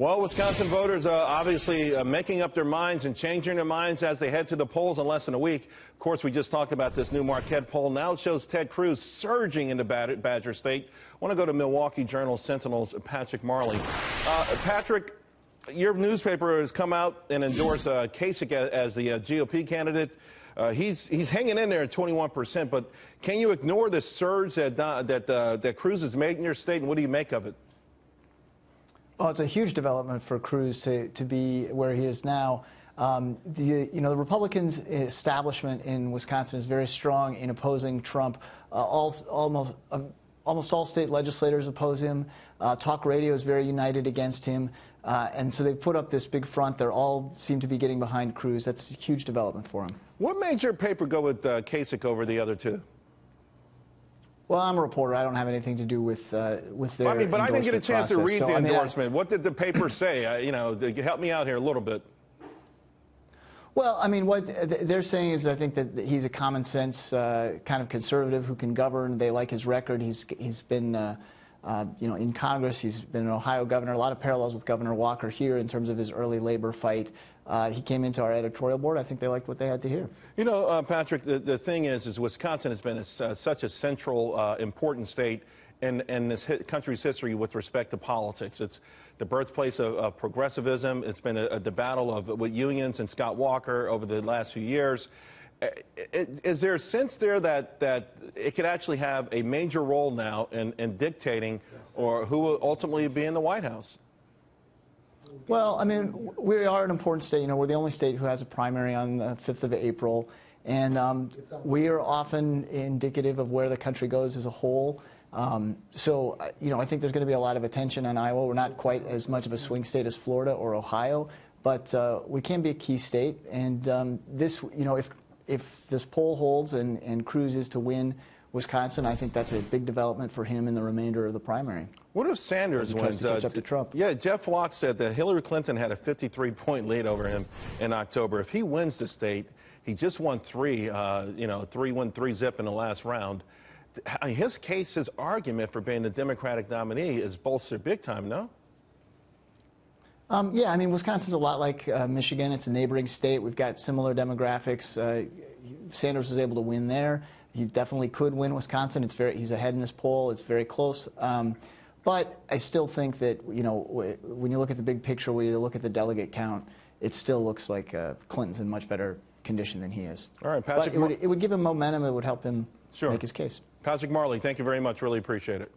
Well, Wisconsin voters are obviously making up their minds and changing their minds as they head to the polls in less than a week. Of course, we just talked about this new Marquette poll. Now it shows Ted Cruz surging into Badger State. I want to go to Milwaukee Journal Sentinel's Patrick Marley. Patrick, your newspaper has come out and endorsed Kasich as the GOP candidate. He's hanging in there at 21%, but can you ignore the surge that Cruz has made in your state, and what do you make of it? Well, it's a huge development for Cruz to be where he is now. The Republicans' establishment in Wisconsin is very strong in opposing Trump. Almost all state legislators oppose him. Talk radio is very united against him. And so they put up this big front. They all seem to be getting behind Cruz. That's a huge development for him. What made your paper go with Kasich over the other two? Well, I'm a reporter. I don't have anything to do with their I mean, but I didn't get a chance to read the endorsement. I what did the paper say? Help me out here a little bit. Well, I mean, what they're saying is I think that he's a common sense kind of conservative who can govern. They like his record. He's been in Congress. He's been an Ohio governor. A lot of parallels with Governor Walker here in terms of his early labor fight. He came into our editorial board. I think they liked what they had to hear. You know, Patrick, the thing is Wisconsin has been such a central, important state in this country's history with respect to politics. It's the birthplace of progressivism. It's been the battle with unions and Scott Walker over the last few years. Is there a sense there that it could actually have a major role now in dictating or who will ultimately be in the White House? Well, I mean, we are an important state. You know, we're the only state who has a primary on the 5th of April. And we are often indicative of where the country goes as a whole. So, I think there's going to be a lot of attention on Iowa. We're not quite as much of a swing state as Florida or Ohio, but we can be a key state. And if this poll holds and Cruz is to win Wisconsin, I think that's a big development for him in the remainder of the primary. What if Sanders wins? Catch up to Trump. Yeah, Jeff Locke said that Hillary Clinton had a 53-point lead over him in October. If he wins the state, he just won three zip in the last round. His case, his argument for being the Democratic nominee is bolstered big time, no? Yeah, I mean, Wisconsin's a lot like Michigan. It's a neighboring state. We've got similar demographics. Sanders was able to win there. He definitely could win Wisconsin. He's ahead in this poll. It's very close. But I still think that, when you look at the big picture, when you look at the delegate count, it still looks like Clinton's in much better condition than he is. All right, Patrick. But it would give him momentum. It would help him make his case. Patrick Marley, thank you very much. Really appreciate it.